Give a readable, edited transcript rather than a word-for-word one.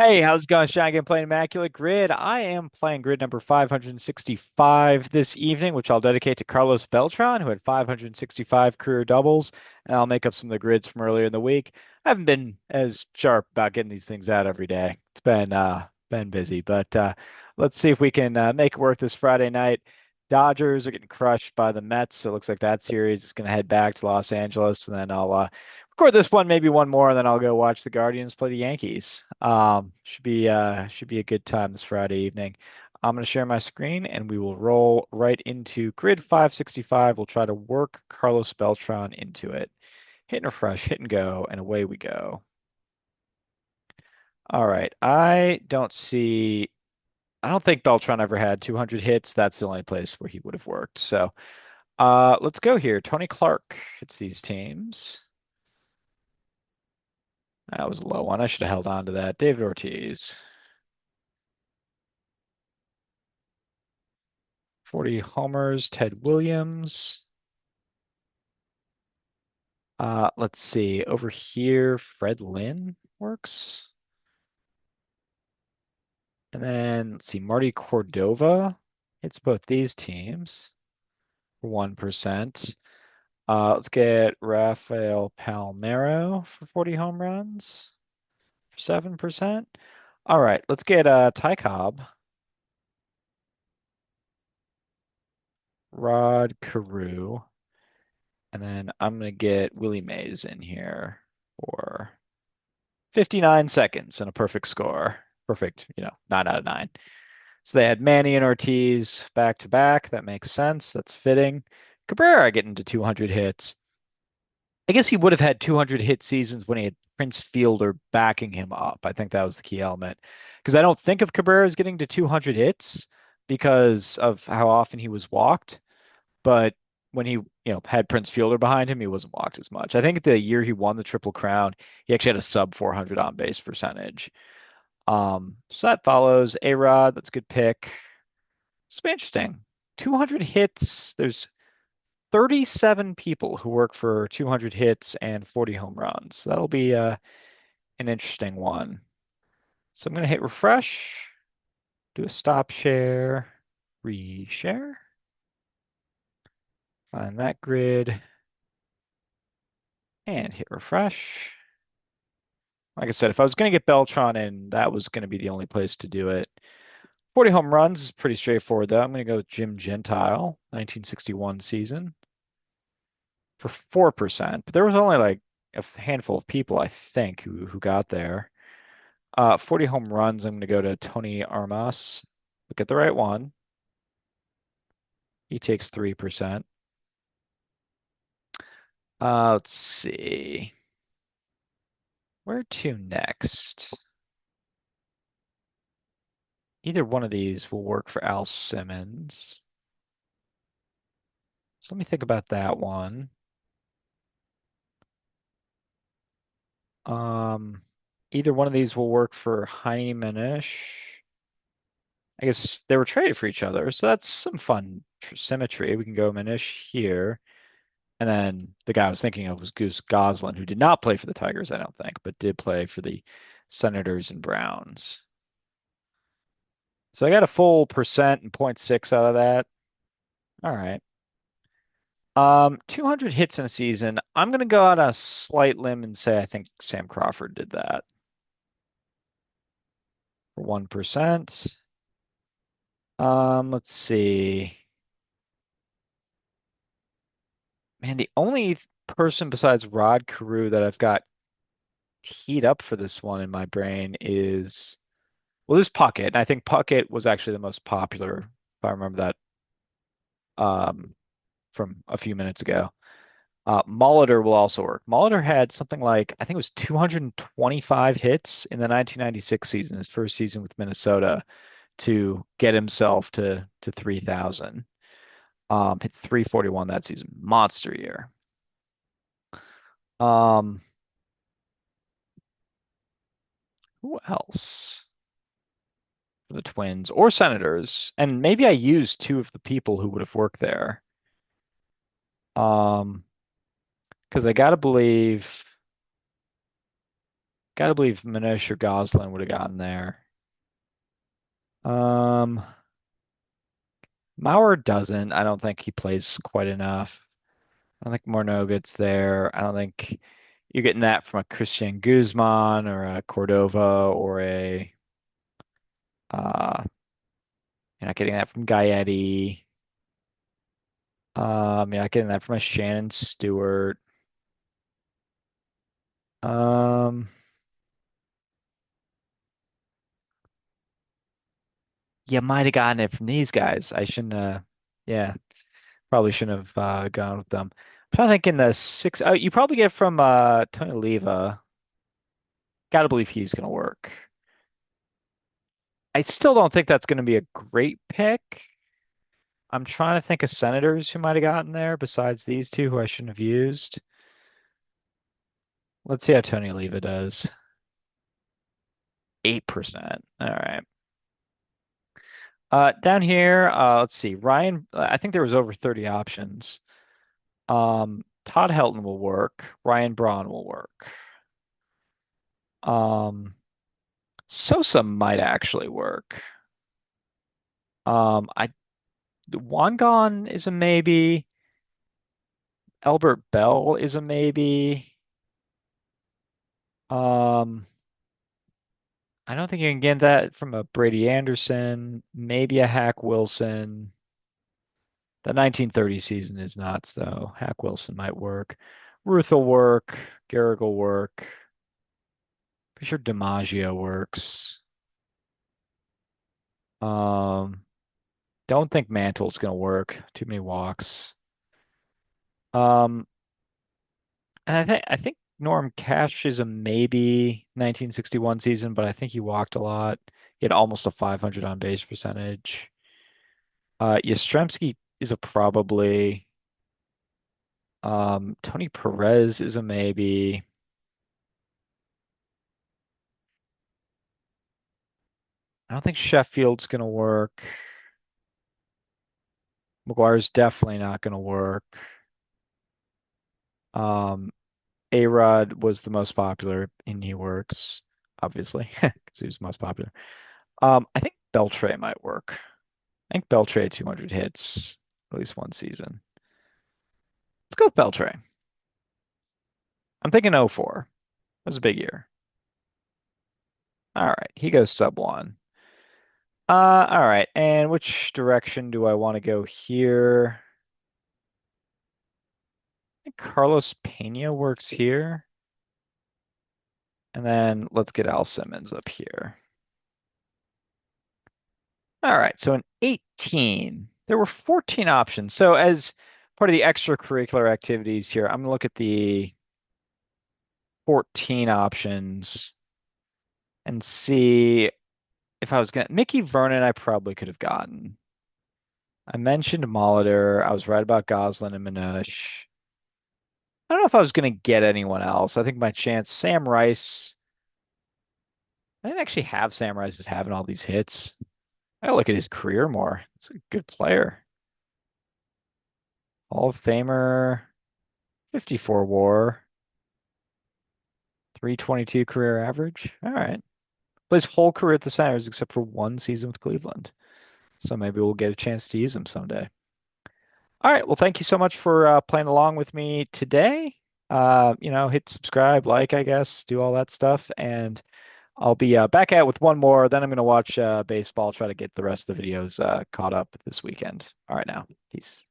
Hey, how's it going, Sean? Again, playing Immaculate Grid. I am playing grid number 565 this evening, which I'll dedicate to Carlos Beltran, who had 565 career doubles, and I'll make up some of the grids from earlier in the week. I haven't been as sharp about getting these things out every day. It's been busy, but let's see if we can make it work this Friday night. Dodgers are getting crushed by the Mets, so it looks like that series is going to head back to Los Angeles, and then I'll record this one, maybe one more, and then I'll go watch the Guardians play the Yankees. Should be a good time this Friday evening. I'm going to share my screen and we will roll right into grid 565. We'll try to work Carlos Beltran into it. Hit and refresh, hit and go, and away we go. All right. I don't think Beltran ever had 200 hits. That's the only place where he would have worked. So let's go here. Tony Clark hits these teams. That was a low one. I should have held on to that. David Ortiz. 40 homers, Ted Williams. Let's see. Over here, Fred Lynn works. And then let's see, Marty Cordova hits both these teams for 1%. Let's get Rafael Palmeiro for 40 home runs for 7%. All right, let's get Ty Cobb, Rod Carew, and then I'm gonna get Willie Mays in here for 59 seconds and a perfect score. Perfect, 9 out of 9. So they had Manny and Ortiz back to back. That makes sense. That's fitting. Cabrera getting to 200 hits. I guess he would have had 200 hit seasons when he had Prince Fielder backing him up. I think that was the key element. Because I don't think of Cabrera as getting to 200 hits because of how often he was walked. But when he had Prince Fielder behind him, he wasn't walked as much. I think the year he won the Triple Crown, he actually had a sub 400 on base percentage. So that follows A-Rod. That's a good pick. It's interesting. 200 hits. There's 37 people who work for 200 hits and 40 home runs. So that'll be an interesting one. So I'm going to hit refresh, do a stop share, reshare, find that grid, and hit refresh. Like I said, if I was going to get Beltron in, that was going to be the only place to do it. 40 home runs is pretty straightforward, though. I'm going to go with Jim Gentile, 1961 season, for 4%. But there was only like a handful of people, I think, who got there. 40 home runs, I'm going to go to Tony Armas. Look at the right one. He takes 3%. Let's see. Where to next? Either one of these will work for Al Simmons. So let me think about that one. Um, Either one of these will work for Heimanish. I guess they were traded for each other, so that's some fun symmetry. We can go Manish here. And then the guy I was thinking of was Goose Goslin, who did not play for the Tigers, I don't think, but did play for the Senators and Browns. So I got a full percent and point 0.6 out of that. All right. 200 hits in a season. I'm gonna go out on a slight limb and say I think Sam Crawford did that for 1%. Let's see. Man, the only person besides Rod Carew that I've got teed up for this one in my brain is this Puckett. And I think Puckett was actually the most popular, if I remember that from a few minutes ago. Molitor will also work. Molitor had something like, I think it was 225 hits in the 1996 season, his first season with Minnesota, to get himself to 3,000. Hit 341 that season. Monster year. Um, who else for the Twins or Senators? And maybe I used two of the people who would have worked there. Because I Gotta believe Manish or Goslin would have gotten there. Um, Maurer doesn't. I don't think he plays quite enough. I don't think Morneau gets there. I don't think you're getting that from a Christian Guzman or a Cordova or a you're not getting that from Gaetti. You're not getting that from a Shannon Stewart. Um, you might have gotten it from these guys. I shouldn't yeah, probably shouldn't have gone with them. I'm trying to think in the six. Oh, you probably get from Tony Leva. Gotta believe he's gonna work. I still don't think that's gonna be a great pick. I'm trying to think of senators who might have gotten there besides these two who I shouldn't have used. Let's see how Tony Leva does. 8%. All right. Down here, let's see. Ryan, I think there was over 30 options. Todd Helton will work. Ryan Braun will work. Um, Sosa might actually work. I Wangan is a maybe. Albert Bell is a maybe. Um, I don't think you can get that from a Brady Anderson, maybe a Hack Wilson. The 1930 season is nuts, though. Hack Wilson might work. Ruth will work. Garrick will work. Pretty sure DiMaggio works. Um, don't think Mantle's gonna work. Too many walks. Um, and I think Norm Cash is a maybe 1961 season, but I think he walked a lot. He had almost a 500 on base percentage. Yastrzemski is a probably. Tony Perez is a maybe. I don't think Sheffield's gonna work. McGuire's definitely not gonna work. Um, A-Rod was the most popular and he works, obviously, because he was the most popular. I think Beltray might work. I think Beltray had 200 hits, at least one season. Let's go with Beltray. I'm thinking '04. That was a big year. All right, he goes sub one. All right, and which direction do I want to go here? I think Carlos Pena works here. And then let's get Al Simmons up here. All right, so in 18, there were 14 options. So as part of the extracurricular activities here, I'm gonna look at the 14 options and see if I was gonna Mickey Vernon, I probably could have gotten. I mentioned Molitor. I was right about Goslin and Minush. I don't know if I was gonna get anyone else. I think my chance, Sam Rice. I didn't actually have Sam Rice as having all these hits. I gotta look at his career more. He's a good player. Hall of Famer, 54 WAR, 322 career average. All right. Plays whole career at the Senators except for one season with Cleveland. So maybe we'll get a chance to use him someday. All right. Well, thank you so much for playing along with me today. Hit subscribe, like, I guess, do all that stuff. And I'll be back at with one more. Then I'm going to watch baseball, try to get the rest of the videos caught up this weekend. All right, now. Peace.